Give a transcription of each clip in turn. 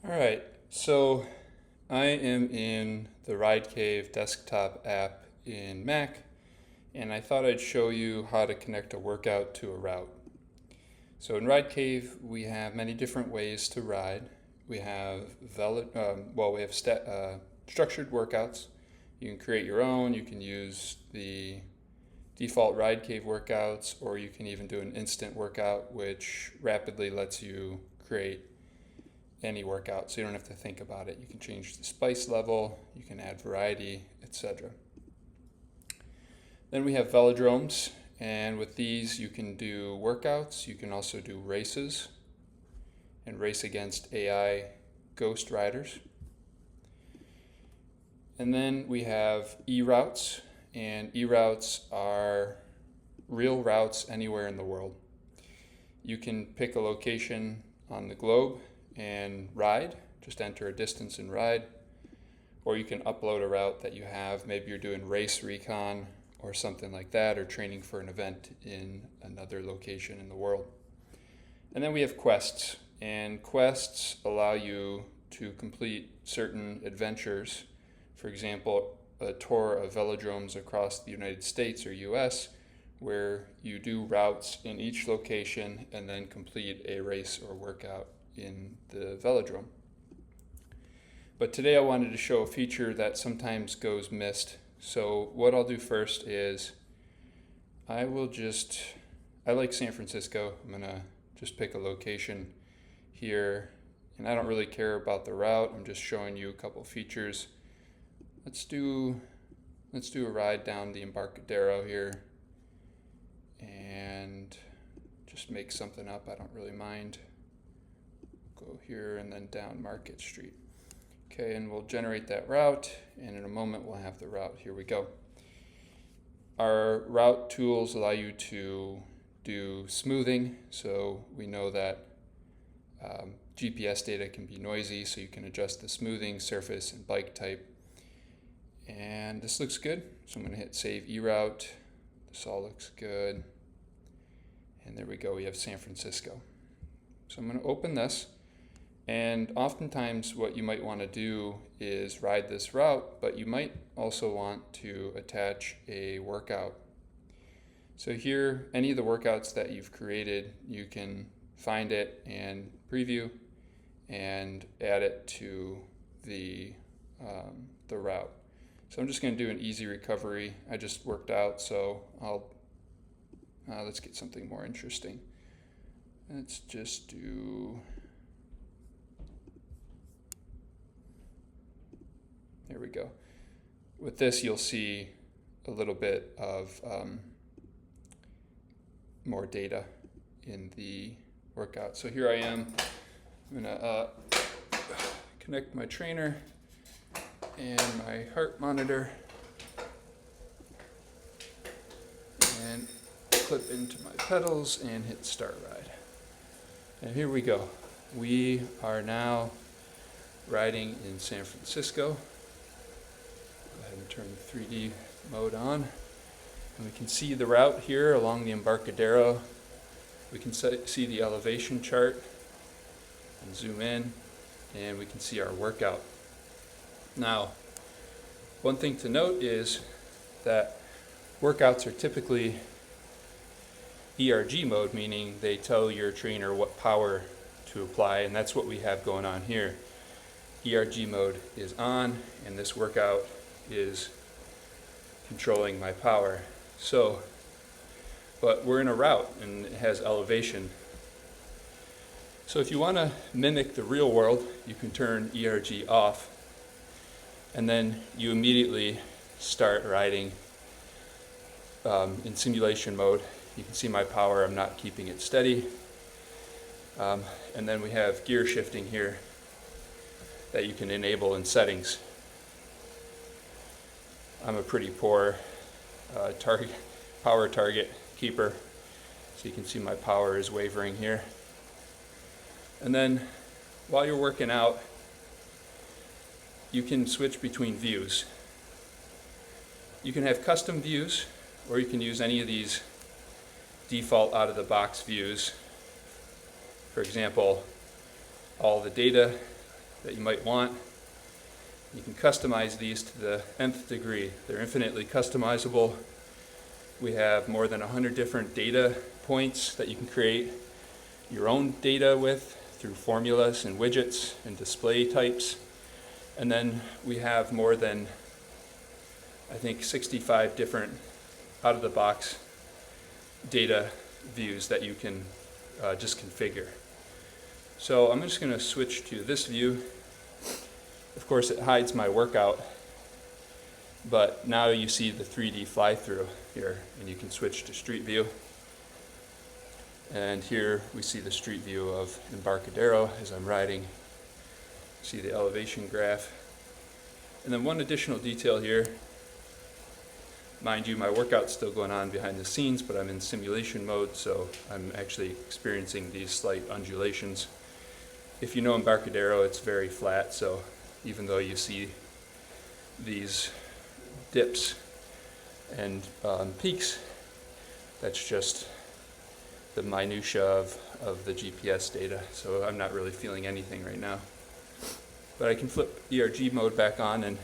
Alright, so I am in the Ridecave desktop app in Mac, and I thought I'd show you how to connect a workout to a route. So in Ridecave, we have many different ways to ride. We have structured workouts. You can create your own. You can use the default Ridecave workouts, or you can even do an instant workout, which rapidly lets you create any workout, so you don't have to think about it. You can change the spice level, you can add variety, etc. Then we have velodromes, and with these you can do workouts. You can also do races and race against AI ghost riders. And then we have eRoutes, and eRoutes are real routes anywhere in the world. You can pick a location on the globe and ride, just enter a distance and ride, or you can upload a route that you have. Maybe you're doing race recon or something like that, or training for an event in another location in the world. And then we have quests, and quests allow you to complete certain adventures. For example, a tour of velodromes across the United States or US, where you do routes in each location and then complete a race or workout in the velodrome. But today I wanted to show a feature that sometimes goes missed. So what I'll do first is I like San Francisco. I'm gonna just pick a location here, and I don't really care about the route. I'm just showing you a couple features. Let's do a ride down the Embarcadero here and just make something up. I don't really mind. Go here and then down Market Street. Okay, and we'll generate that route, and in a moment we'll have the route. Here we go. Our route tools allow you to do smoothing, so we know that GPS data can be noisy, so you can adjust the smoothing, surface, and bike type. And this looks good, so I'm going to hit Save eRoute. This all looks good. And there we go, we have San Francisco. So I'm going to open this. And oftentimes what you might want to do is ride this route, but you might also want to attach a workout. So here, any of the workouts that you've created, you can find it and preview and add it to the route. So I'm just going to do an easy recovery. I just worked out, so let's get something more interesting. Let's just do... There we go. With this, you'll see a little bit of more data in the workout. So here I am. I'm gonna connect my trainer and my heart monitor and clip into my pedals and hit start ride. And here we go. We are now riding in San Francisco. Go ahead and turn the 3D mode on. And we can see the route here along the Embarcadero. We can see the elevation chart and zoom in, and we can see our workout. Now, one thing to note is that workouts are typically ERG mode, meaning they tell your trainer what power to apply, and that's what we have going on here. ERG mode is on, and this workout is controlling my power. So, but we're in a route and it has elevation. So if you want to mimic the real world, you can turn ERG off, and then you immediately start riding in simulation mode. You can see my power, I'm not keeping it steady. And then we have gear shifting here that you can enable in settings. I'm a pretty poor power target keeper, so you can see my power is wavering here. And then while you're working out, you can switch between views. You can have custom views, or you can use any of these default out-of-the-box views. For example, all the data that you might want. You can customize these to the nth degree. They're infinitely customizable. We have more than 100 different data points that you can create your own data with through formulas and widgets and display types. And then we have more than, I think, 65 different out-of-the-box data views that you can just configure. So I'm just going to switch to this view. Of course, it hides my workout, but now you see the 3D fly-through here, and you can switch to Street View. And here we see the street view of Embarcadero as I'm riding. See the elevation graph. And then one additional detail here. Mind you, my workout's still going on behind the scenes, but I'm in simulation mode, so I'm actually experiencing these slight undulations. If you know Embarcadero, it's very flat, so even though you see these dips and peaks, that's just the minutia of the GPS data, so I'm not really feeling anything right now. But I can flip ERG mode back on, and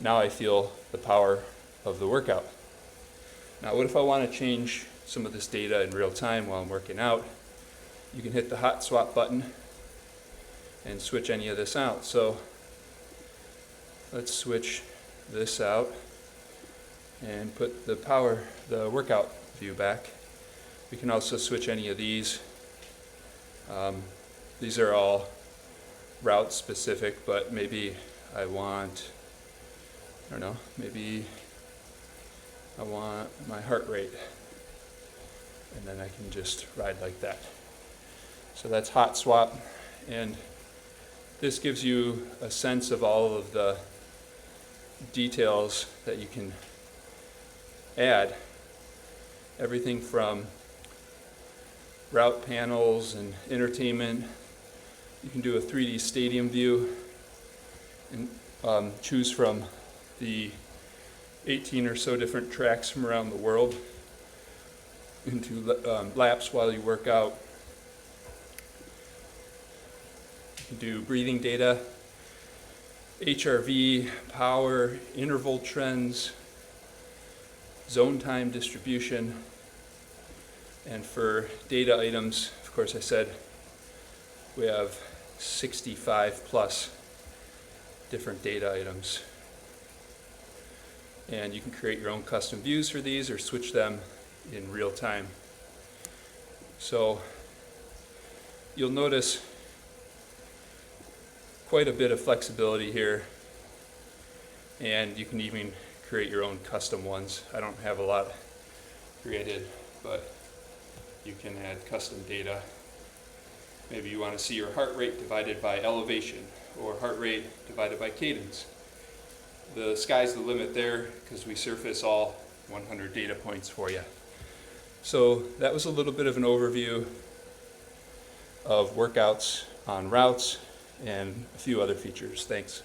now I feel the power of the workout. Now what if I want to change some of this data in real time while I'm working out? You can hit the hot swap button and switch any of this out. So let's switch this out and put the workout view back. We can also switch any of these. These are all route specific, but maybe I want, I don't know, maybe I want my heart rate, and then I can just ride like that. So that's hot swap, and this gives you a sense of all of the details that you can add. Everything from route panels and entertainment. You can do a 3D stadium view and choose from the 18 or so different tracks from around the world into laps while you work out. You can do breathing data, HRV, power, interval trends, zone time distribution, and for data items, of course I said we have 65 plus different data items. And you can create your own custom views for these or switch them in real time. So you'll notice quite a bit of flexibility here, and you can even create your own custom ones. I don't have a lot created, but you can add custom data. Maybe you want to see your heart rate divided by elevation, or heart rate divided by cadence. The sky's the limit there, because we surface all 100 data points for you. So that was a little bit of an overview of workouts on routes and a few other features. Thanks.